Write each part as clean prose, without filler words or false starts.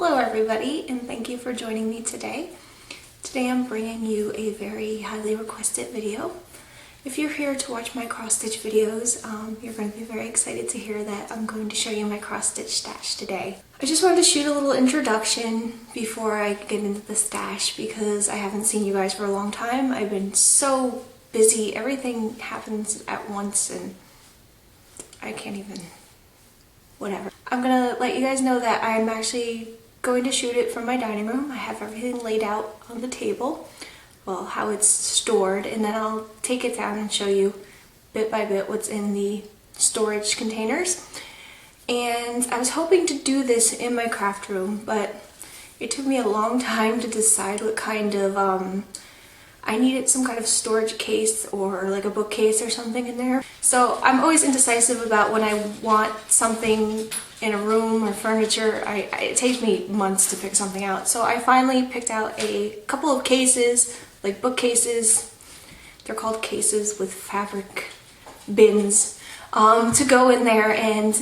Hello everybody, and thank you for joining me today. Today I'm bringing you a very highly requested video. If you're here to watch my cross-stitch videos, you're going to be very excited to hear that I'm going to show you my cross-stitch stash today. I just wanted to shoot a little introduction before I get into the stash because I haven't seen you guys for a long time. I've been so busy, everything happens at once and I can't even, whatever. I'm gonna let you guys know that I'm actually going to shoot it from my dining room. I have everything laid out on the table, well, how it's stored, and then I'll take it down and show you bit by bit what's in the storage containers. And I was hoping to do this in my craft room, but it took me a long time to decide what kind of, I needed some kind of storage case or like a bookcase or something in there. So I'm always indecisive about when I want something in a room or furniture. It takes me months to pick something out. So I finally picked out a couple of cases, like bookcases. They're called cases with fabric bins to go in there. And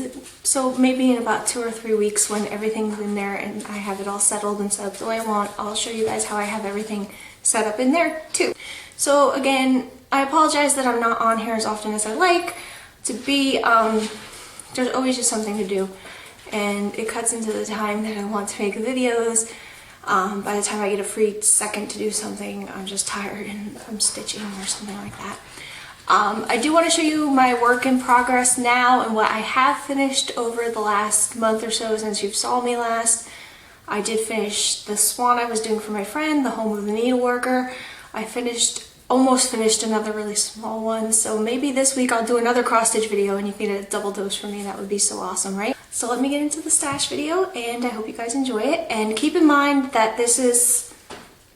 so maybe in about 2 or 3 weeks when everything's in there and I have it all settled and set up the way I want, I'll show you guys how I have everything set up in there too. So again, I apologize that I'm not on here as often as I like to be. There's always just something to do, and it cuts into the time that I want to make videos. By the time I get a free second to do something, I'm just tired and I'm stitching or something like that. I do want to show you my work in progress now and what I have finished over the last month or so since you saw me last. I did finish the swan I was doing for my friend, the Home of the Needleworker. I almost finished another really small one, so maybe this week I'll do another cross-stitch video and you can get a double dose from me. That would be so awesome, right? So let me get into the stash video, and I hope you guys enjoy it. And keep in mind that this is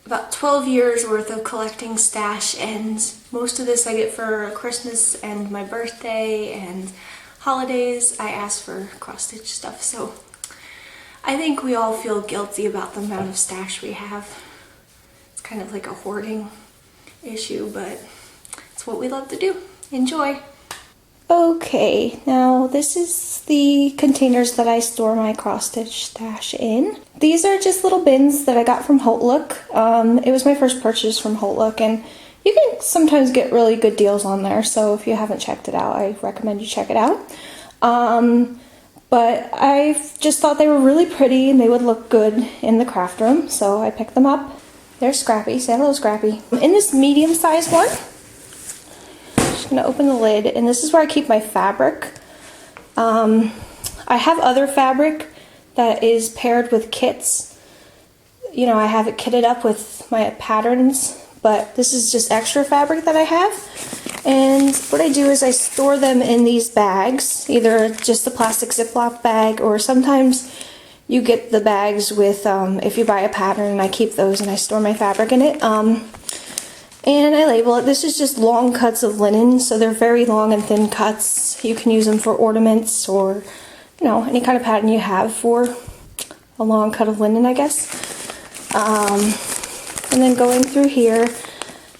about 12 years worth of collecting stash, and most of this I get for Christmas and my birthday and holidays. I ask for cross-stitch stuff, so I think we all feel guilty about the amount of stash we have. It's kind of like a hoarding issue, but it's what we love to do. Enjoy! Okay, now this is the containers that I store my cross-stitch stash in. These are just little bins that I got from HauteLook. It was my first purchase from HauteLook, and you can sometimes get really good deals on there, so if you haven't checked it out, I recommend you check it out. But I just thought they were really pretty and they would look good in the craft room, so I picked them up. They're Scrappy. Say hello, Scrappy. In this medium-sized one, I'm just going to open the lid, and this is where I keep my fabric. I have other fabric that is paired with kits. You know, I have it kitted up with my patterns, but this is just extra fabric that I have. And what I do is I store them in these bags, either just the plastic Ziploc bag, or sometimes you get the bags with, if you buy a pattern, I keep those and I store my fabric in it. And I label it. This is just long cuts of linen, so they're very long and thin cuts. You can use them for ornaments or, you know, any kind of pattern you have for a long cut of linen, I guess. And then going through here,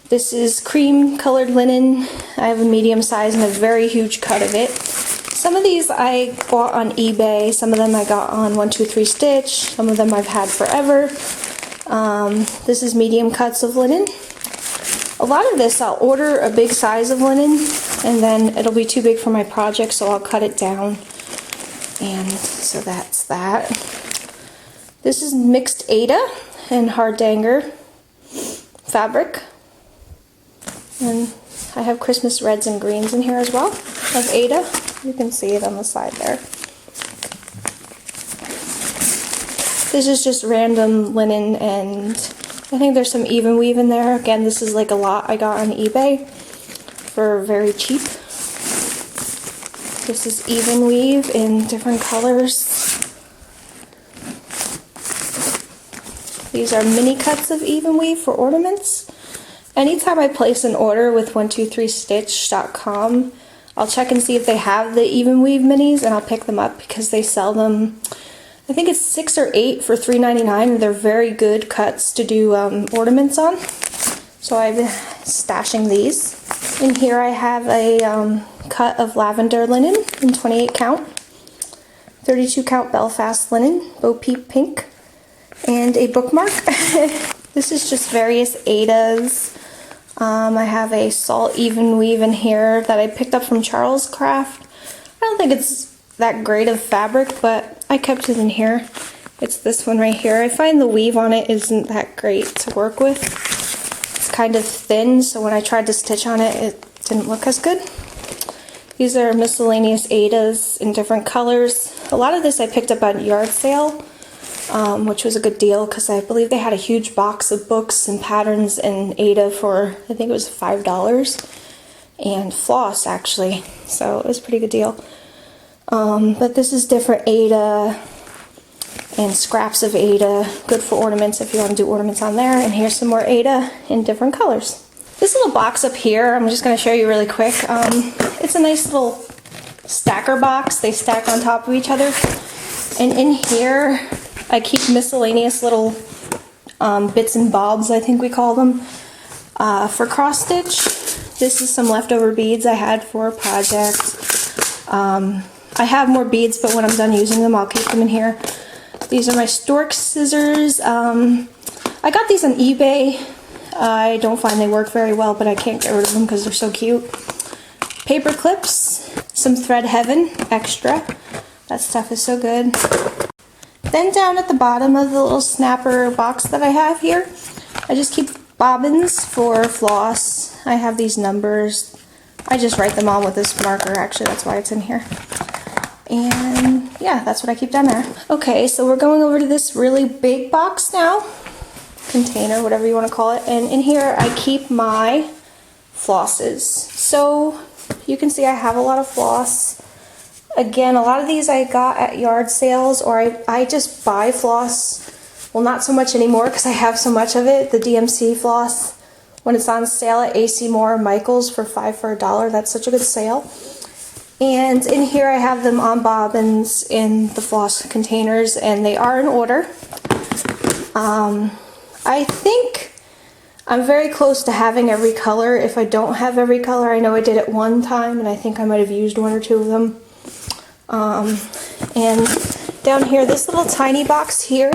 this is cream colored linen. I have a medium size and a very huge cut of it. Some of these I bought on eBay, some of them I got on 123 Stitch, some of them I've had forever. This is medium cuts of linen. A lot of this I'll order a big size of linen and then it'll be too big for my project, so I'll cut it down. And so that's that. This is mixed Aida and Hardanger fabric. And I have Christmas reds and greens in here as well of Aida. You can see it on the side there. This is just random linen, and I think there's some even weave in there. Again, this is like a lot I got on eBay for very cheap. This is even weave in different colors. These are mini cuts of even weave for ornaments. Anytime I place an order with 123stitch.com, I'll check and see if they have the even weave minis, and I'll pick them up because they sell them, I think it's 6 or 8 for $3.99. They're very good cuts to do ornaments on. So I've been stashing these. In here I have a cut of lavender linen in 28 count, 32 count Belfast linen, Bo Peep pink, and a bookmark. This is just various Adas. I have a salt even weave in here that I picked up from Charles Craft. I don't think it's that great of fabric, but I kept it in here. It's this one right here. I find the weave on it isn't that great to work with. It's kind of thin, so when I tried to stitch on it, it didn't look as good. These are miscellaneous Adas in different colors. A lot of this I picked up at a yard sale, which was a good deal because I believe they had a huge box of books and patterns and Ada for, I think it was $5, and floss actually, so it was a pretty good deal. But this is different Ada and scraps of Ada, good for ornaments if you want to do ornaments on there. And here's some more Ada in different colors. This little box up here, I'm just going to show you really quick. It's a nice little stacker box. They stack on top of each other. And in here, I keep miscellaneous little bits and bobs, I think we call them, for cross stitch. This is some leftover beads I had for a project. I have more beads, but when I'm done using them, I'll keep them in here. These are my stork scissors. I got these on eBay. I don't find they work very well, but I can't get rid of them because they're so cute. Paper clips, some Thread Heaven extra. That stuff is so good. Then down at the bottom of the little snapper box that I have here, I just keep bobbins for floss. I have these numbers. I just write them on with this marker, actually, that's why it's in here. And yeah, that's what I keep down there. Okay, so we're going over to this really big box now. Container, whatever you want to call it. And in here I keep my flosses. So you can see I have a lot of floss. Again, a lot of these I got at yard sales, or I just buy floss. Well, not so much anymore because I have so much of it. The DMC floss, when it's on sale at AC Moore or Michael's for 5 for $1, that's such a good sale. And in here I have them on bobbins in the floss containers, and they are in order. I think I'm very close to having every color. If I don't have every color, I know I did it one time, and I think I might have used 1 or 2 of them. And down here, this little tiny box here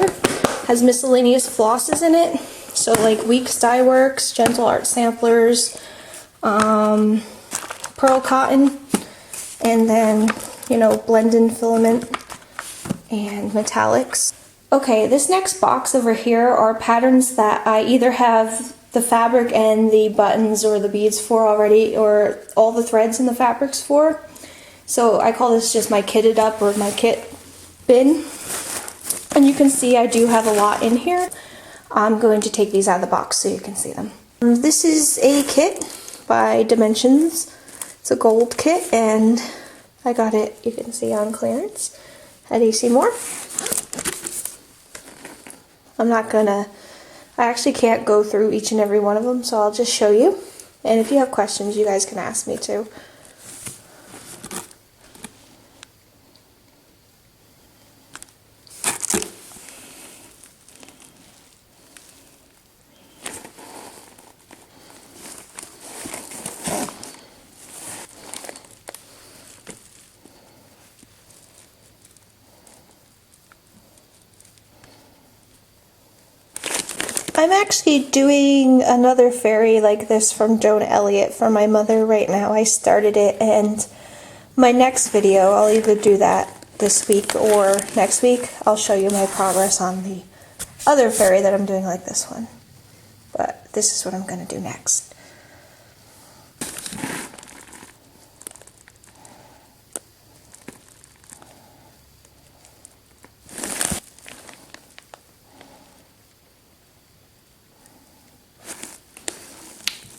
has miscellaneous flosses in it. So like Weeks Dye Works, Gentle Art Samplers, Pearl Cotton, and then, you know, Blend-In Filament and Metallics. Okay, this next box over here are patterns that I either have the fabric and the buttons or the beads for already, or all the threads and the fabrics for. So I call this just my kitted up or my kit bin. And you can see I do have a lot in here. I'm going to take these out of the box so you can see them. This is a kit by Dimensions. It's a gold kit, and I got it, you can see, on clearance at AC Moore. I actually can't go through each and every one of them, so I'll just show you. And if you have questions, you guys can ask me too. I'm actually doing another fairy like this from Joan Elliott for my mother right now. I started it, and my next video, I'll either do that this week or next week. I'll show you my progress on the other fairy that I'm doing like this one. But this is what I'm going to do next.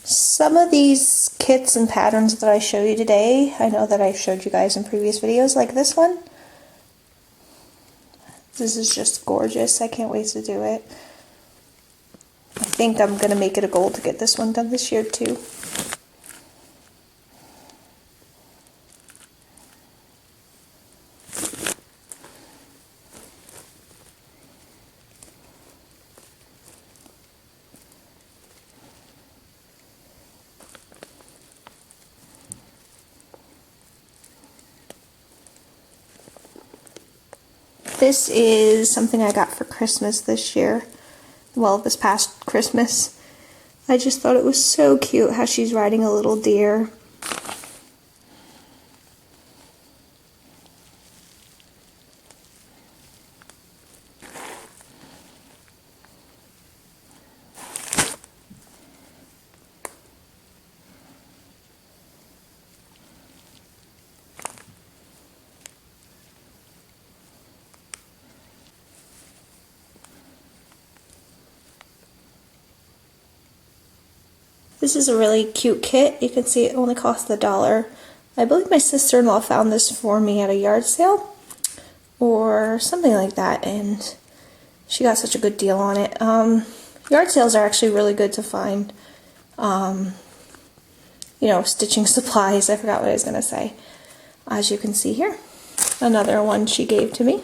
Some of these kits and patterns that I show you today, I know that I've showed you guys in previous videos, like this one. This is just gorgeous. I can't wait to do it. I think I'm going to make it a goal to get this one done this year too. This is something I got for Christmas this year. Well, this past Christmas. I just thought it was so cute how she's riding a little deer. This is a really cute kit. You can see it only cost $1. I believe my sister-in-law found this for me at a yard sale or something like that, and she got such a good deal on it. Yard sales are actually really good to find, you know, stitching supplies. I forgot what I was going to say. As you can see here, another one she gave to me.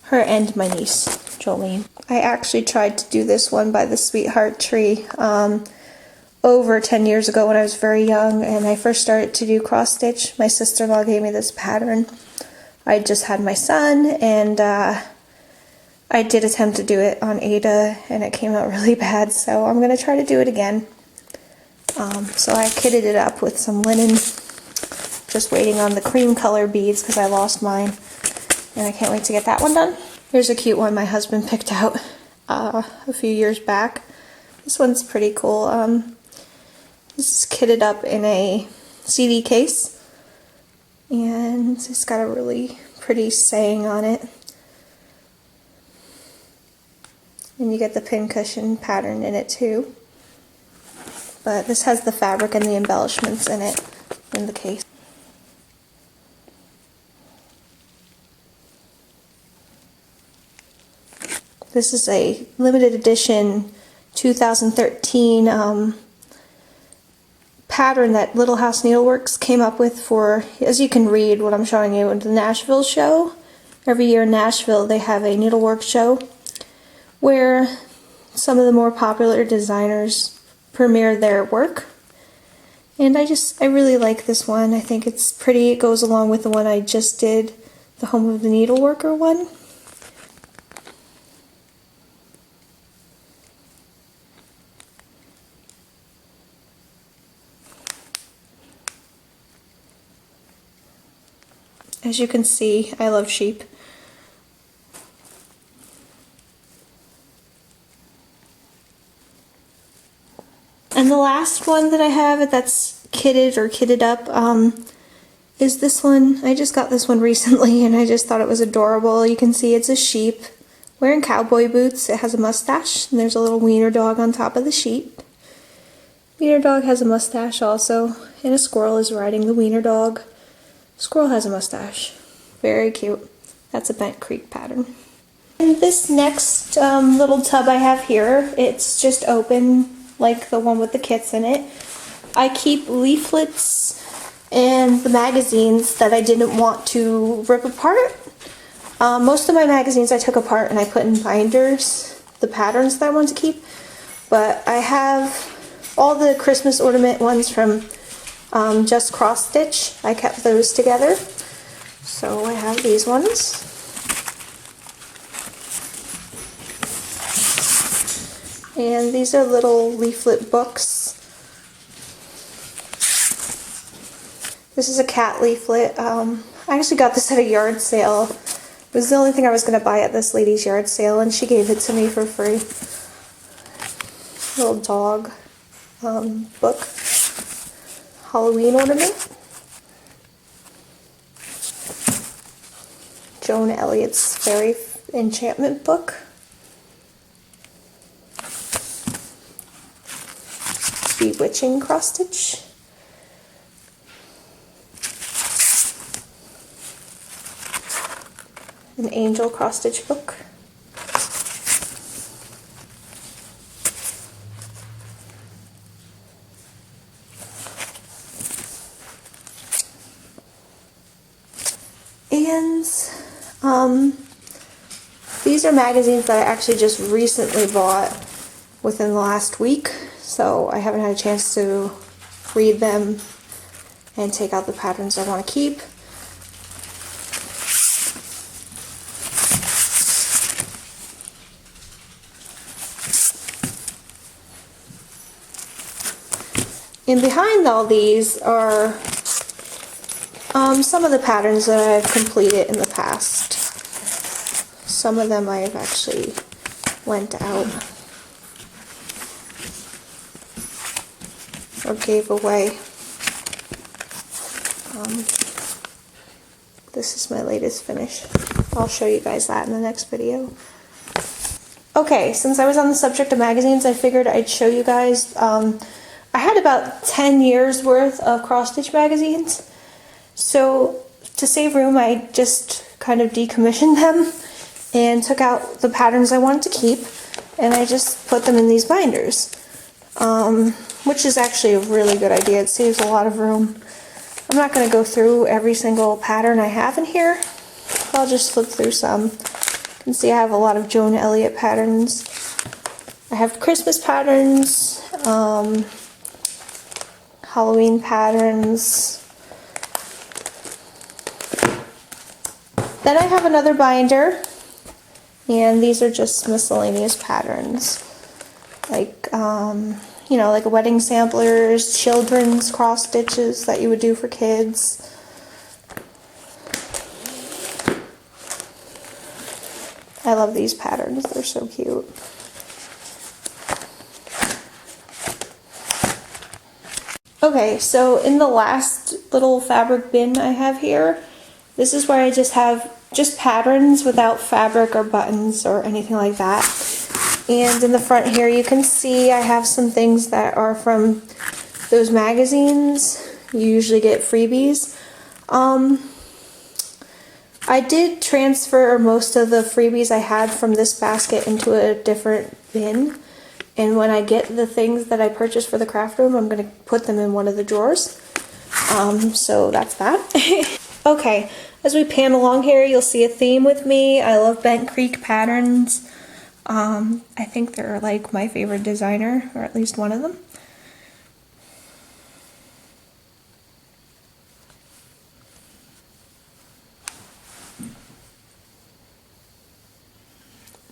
Her and my niece, Jolene. I actually tried to do this one by the Sweetheart Tree over 10 years ago when I was very young and I first started to do cross stitch. My sister-in-law gave me this pattern. I just had my son, and I did attempt to do it on Ada and it came out really bad, so I'm going to try to do it again. So I kitted it up with some linen, just waiting on the cream color beads because I lost mine, and I can't wait to get that one done. Here's a cute one my husband picked out a few years back. This one's pretty cool. This is kitted up in a CD case, and it's got a really pretty saying on it. And you get the pincushion pattern in it too. But this has the fabric and the embellishments in it in the case. This is a limited edition 2013 pattern that Little House Needleworks came up with for, as you can read what I'm showing you, in the Nashville show. Every year in Nashville they have a needlework show where some of the more popular designers premiere their work. And I really like this one. I think it's pretty. It goes along with the one I just did, the Home of the Needleworker one. As you can see, I love sheep. And the last one that I have that's kitted or kitted up is this one. I just got this one recently and I just thought it was adorable. You can see it's a sheep wearing cowboy boots. It has a mustache and there's a little wiener dog on top of the sheep. Wiener dog has a mustache also, and a squirrel is riding the wiener dog. Squirrel has a mustache. Very cute. That's a Bent Creek pattern. And this next little tub I have here, it's just open like the one with the kits in it. I keep leaflets and the magazines that I didn't want to rip apart. Most of my magazines I took apart and I put in binders, the patterns that I want to keep. But I have all the Christmas ornament ones from just cross stitch. I kept those together. So I have these ones. And these are little leaflet books. This is a cat leaflet. I actually got this at a yard sale. It was the only thing I was going to buy at this lady's yard sale, and she gave it to me for free. Little dog book. Halloween ornament. Joan Elliott's Fairy Enchantment book. Bewitching cross stitch. An angel cross stitch book. And these are magazines that I actually just recently bought within the last week, so I haven't had a chance to read them and take out the patterns I want to keep. And behind all these are some of the patterns that I've completed in the past. Some of them I've actually lent out or gave away. This is my latest finish. I'll show you guys that in the next video. Okay, since I was on the subject of magazines, I figured I'd show you guys. I had about 10 years worth of cross-stitch magazines. So to save room, I just kind of decommissioned them and took out the patterns I wanted to keep, and I just put them in these binders, which is actually a really good idea. It saves a lot of room. I'm not going to go through every single pattern I have in here. I'll just flip through some. You can see I have a lot of Joan Elliott patterns. I have Christmas patterns, Halloween patterns. Then I have another binder, and these are just miscellaneous patterns, like you know, like wedding samplers, children's cross stitches that you would do for kids. I love these patterns, they're so cute. Okay, so in the last little fabric bin I have here, this is where I just have patterns without fabric or buttons or anything like that. And in the front here you can see I have some things that are from those magazines. You usually get freebies. I did transfer most of the freebies I had from this basket into a different bin. And when I get the things that I purchased for the craft room, I'm going to put them in one of the drawers. So that's that. Okay, as we pan along here, you'll see a theme with me. I love Bent Creek patterns. I think they're like my favorite designer, or at least one of them.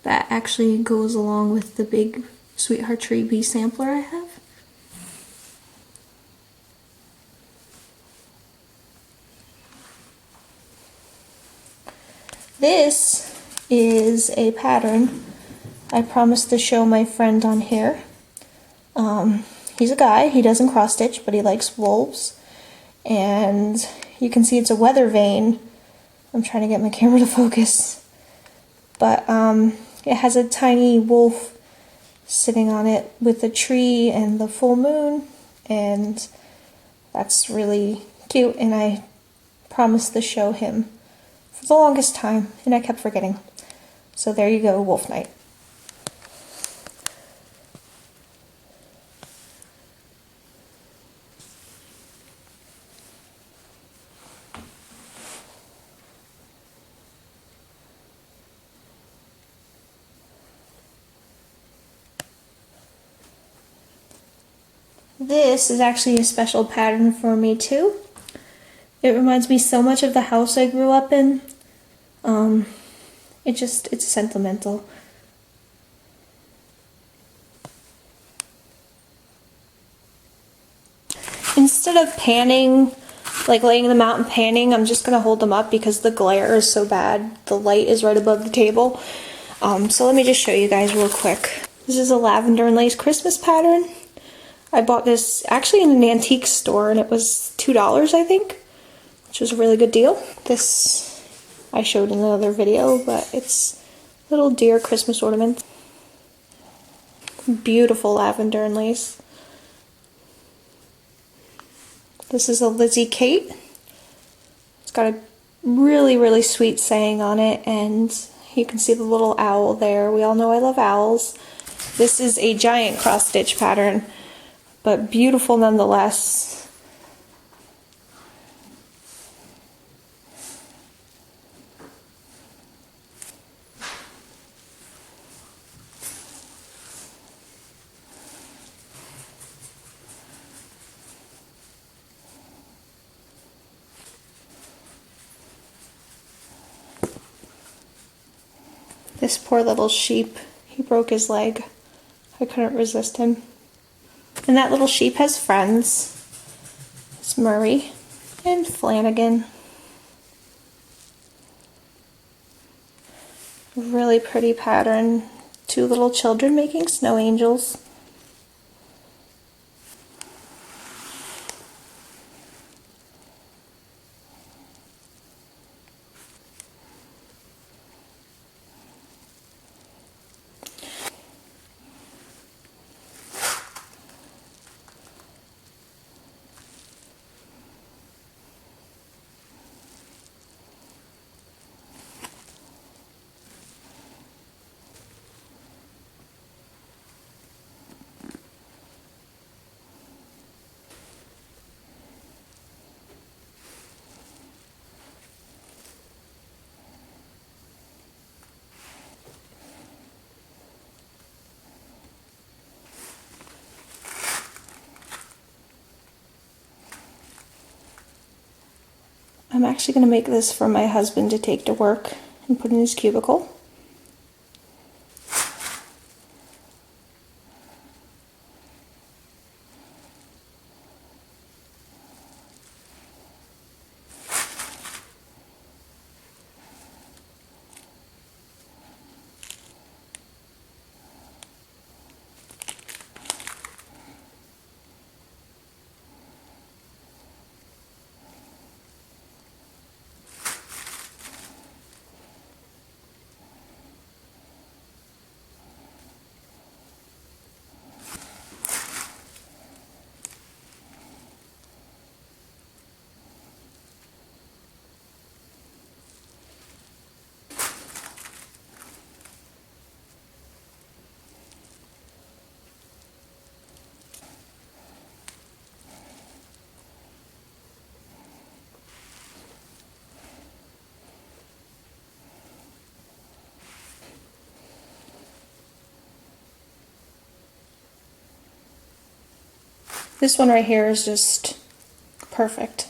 That actually goes along with the big Sweetheart Tree Bee sampler I have. This is a pattern I promised to show my friend on here. He's a guy, he doesn't cross stitch, but he likes wolves. And you can see it's a weather vane. I'm trying to get my camera to focus. But it has a tiny wolf sitting on it with a tree and the full moon, and that's really cute, and I promised to show him for the longest time, and I kept forgetting. So there you go, Wolf Night. This is actually a special pattern for me too. It reminds me so much of the house I grew up in. It's sentimental. Instead of panning, like laying them out and panning, I'm just going to hold them up because the glare is so bad. The light is right above the table. So let me just show you guys real quick. This is a lavender and lace Christmas pattern. I bought this actually in an antique store and it was $2, I think, which was a really good deal. This I showed in another video, but it's little deer Christmas ornament. Beautiful lavender and lace. This is a Lizzie Kate. It's got a really, really sweet saying on it, and you can see the little owl there. We all know I love owls. This is a giant cross-stitch pattern, but beautiful nonetheless. This poor little sheep, he broke his leg. I couldn't resist him. And that little sheep has friends. It's Murray and Flanagan. Really pretty pattern. Two little children making snow angels. I'm actually going to make this for my husband to take to work and put in his cubicle. This one right here is just perfect.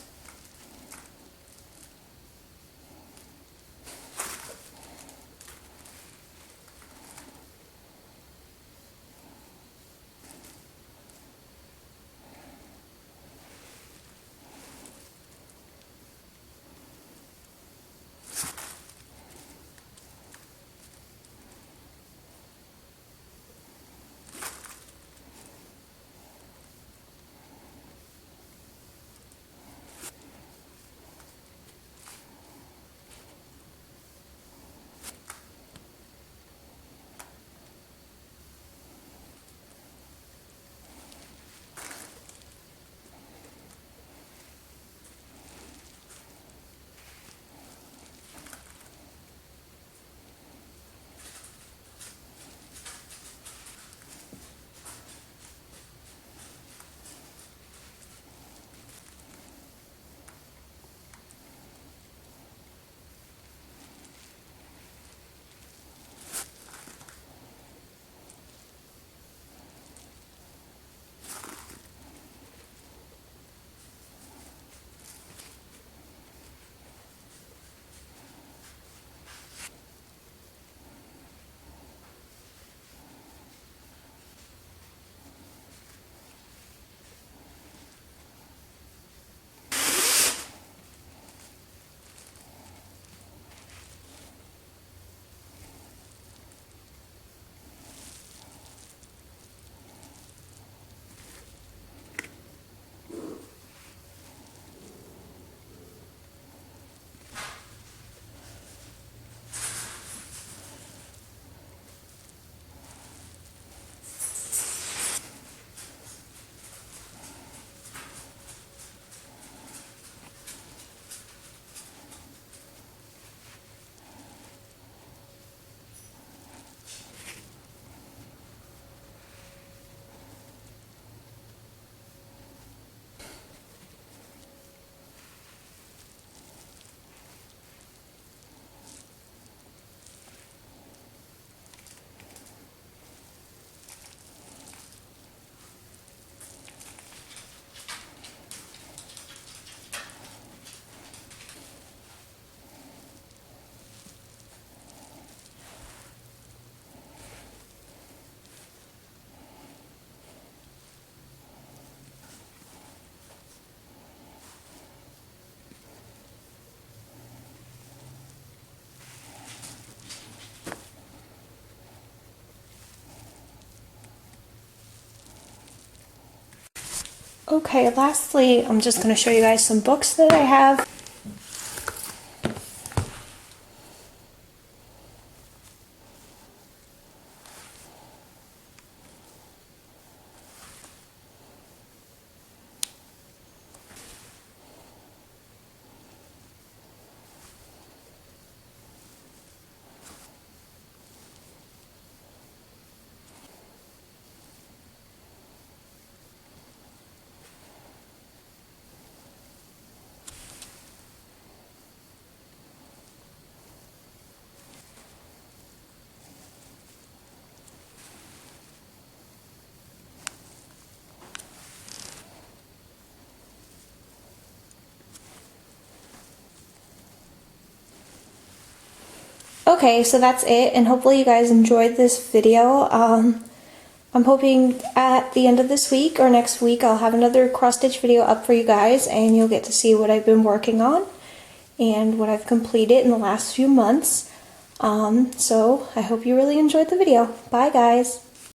Okay, lastly, I'm just going to show you guys some books that I have. Okay, so that's it, and hopefully you guys enjoyed this video. I'm hoping at the end of this week or next week I'll have another cross-stitch video up for you guys, and you'll get to see what I've been working on and what I've completed in the last few months. So I hope you really enjoyed the video. Bye guys!